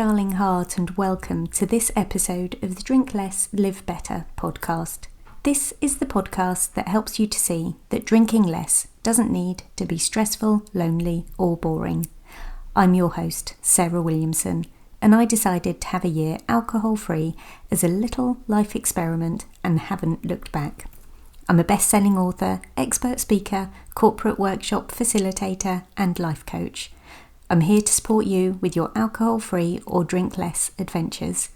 darling heart, and welcome to this episode of the Drink Less, Live Better podcast. This is the podcast that helps you to see that drinking less doesn't need to be stressful, lonely or boring. I'm your host, Sarah Williamson, and I decided to have a year alcohol-free as a little life experiment and haven't looked back. I'm a best-selling author, expert speaker, corporate workshop facilitator and life coach. I'm here to support you with your alcohol-free or drink less adventures.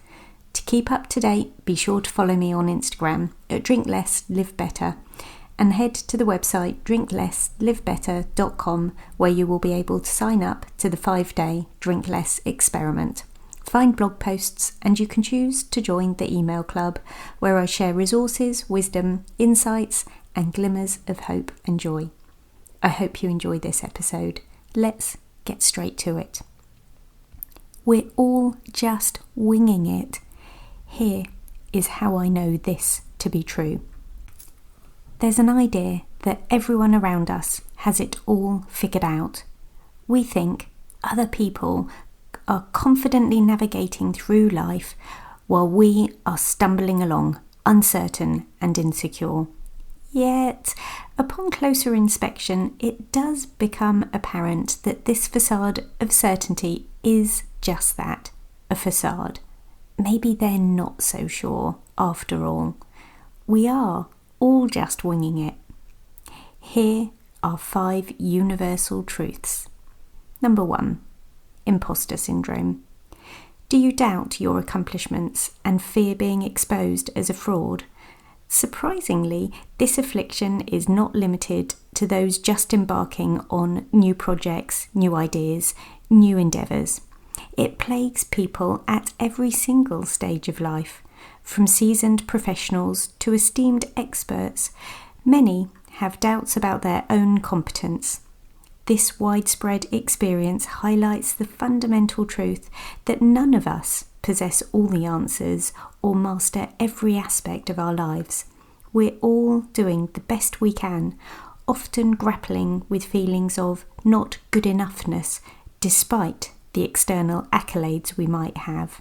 To keep up to date, be sure to follow me on Instagram at Drink Less, Live Better, and head to the website drinklesslivebetter.com, where you will be able to sign up to the 5-day Drink Less experiment. Find blog posts, and you can choose to join the email club, where I share resources, wisdom, insights and glimmers of hope and joy. I hope you enjoy this episode. Let's get straight to it. We're all just winging it. Here is how I know this to be true. There's an idea that everyone around us has it all figured out. We think other people are confidently navigating through life while we are stumbling along, uncertain and insecure. Yet, upon closer inspection, it does become apparent that this facade of certainty is just that, a facade. Maybe they're not so sure after all. We are all just winging it. Here are 5 universal truths. Number 1. Imposter syndrome. Do you doubt your accomplishments and fear being exposed as a fraud? Surprisingly, this affliction is not limited to those just embarking on new projects, new ideas, new endeavours. It plagues people at every single stage of life, from seasoned professionals to esteemed experts. Many have doubts about their own competence. This widespread experience highlights the fundamental truth that none of us possess all the answers or master every aspect of our lives. We're all doing the best we can, often grappling with feelings of not good enoughness despite the external accolades we might have.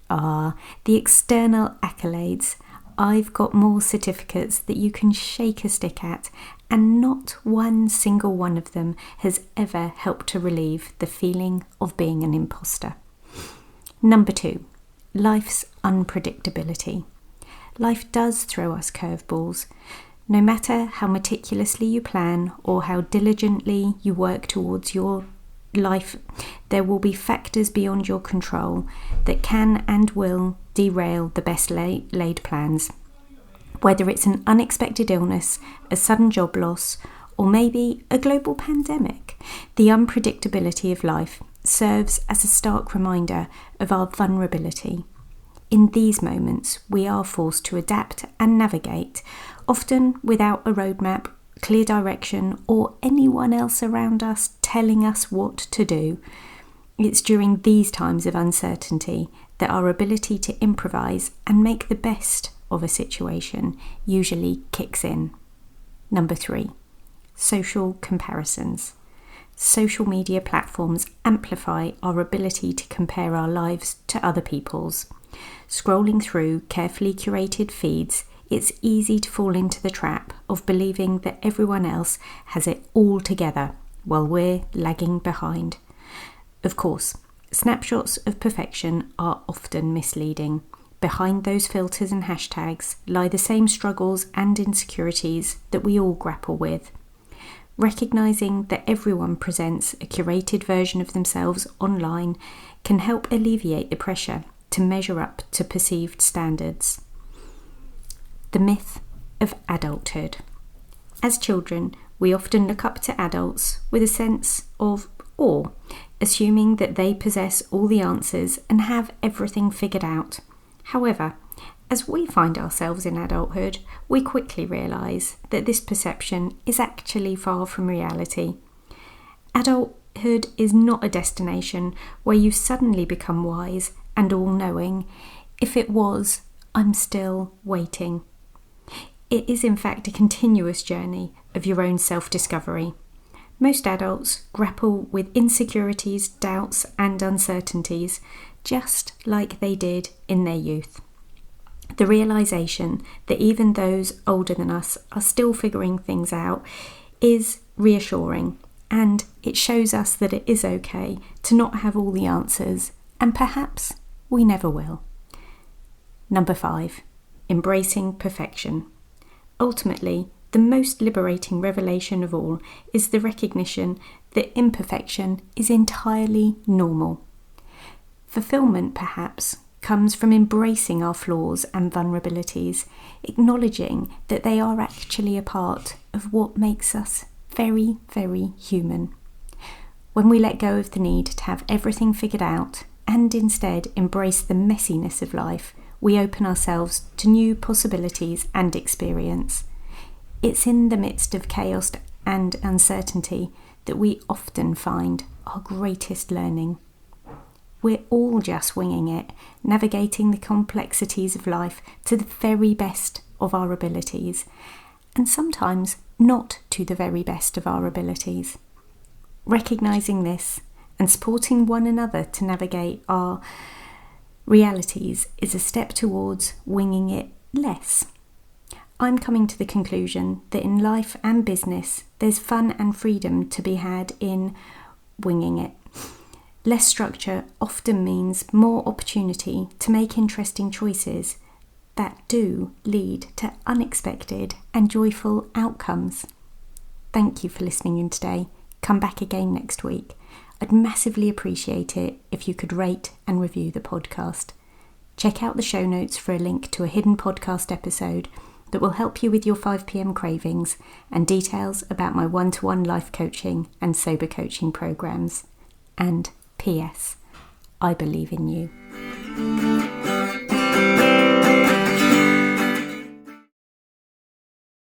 The external accolades. I've got more certificates that you can shake a stick at, and not one single one of them has ever helped to relieve the feeling of being an imposter. Number 2, life's unpredictability. Life does throw us curveballs. No matter how meticulously you plan or how diligently you work towards your life, there will be factors beyond your control that can and will derail the best laid plans. Whether it's an unexpected illness, a sudden job loss, or maybe a global pandemic, the unpredictability of life serves as a stark reminder of our vulnerability. In these moments, we are forced to adapt and navigate, often without a roadmap, clear direction, or anyone else around us telling us what to do. It's during these times of uncertainty that our ability to improvise and make the best of a situation usually kicks in. Number 3, social comparisons. Social media platforms amplify our ability to compare our lives to other people's. Scrolling through carefully curated feeds, it's easy to fall into the trap of believing that everyone else has it all together while we're lagging behind. Of course, snapshots of perfection are often misleading. Behind those filters and hashtags lie the same struggles and insecurities that we all grapple with. Recognizing that everyone presents a curated version of themselves online can help alleviate the pressure to measure up to perceived standards. The myth of adulthood. As children, we often look up to adults with a sense of awe, assuming that they possess all the answers and have everything figured out. However, as we find ourselves in adulthood, we quickly realise that this perception is actually far from reality. Adulthood is not a destination where you suddenly become wise and all-knowing. If it was, I'm still waiting. It is in fact a continuous journey of your own self-discovery. Most adults grapple with insecurities, doubts, and uncertainties, just like they did in their youth. The realisation that even those older than us are still figuring things out is reassuring, and it shows us that it is okay to not have all the answers, and perhaps we never will. Number 5, embracing perfection. Ultimately, the most liberating revelation of all is the recognition that imperfection is entirely normal. Fulfillment, perhaps, comes from embracing our flaws and vulnerabilities, acknowledging that they are actually a part of what makes us very, very human. When we let go of the need to have everything figured out and instead embrace the messiness of life, we open ourselves to new possibilities and experience. It's in the midst of chaos and uncertainty that we often find our greatest learning. We're all just winging it, navigating the complexities of life to the very best of our abilities, and sometimes not to the very best of our abilities. Recognising this and supporting one another to navigate our realities is a step towards winging it less. I'm coming to the conclusion that in life and business, there's fun and freedom to be had in winging it. Less structure often means more opportunity to make interesting choices that do lead to unexpected and joyful outcomes. Thank you for listening in today. Come back again next week. I'd massively appreciate it if you could rate and review the podcast. Check out the show notes for a link to a hidden podcast episode that will help you with your 5 p.m. cravings and details about my one-to-one life coaching and sober coaching programs. And P.S. I believe in you.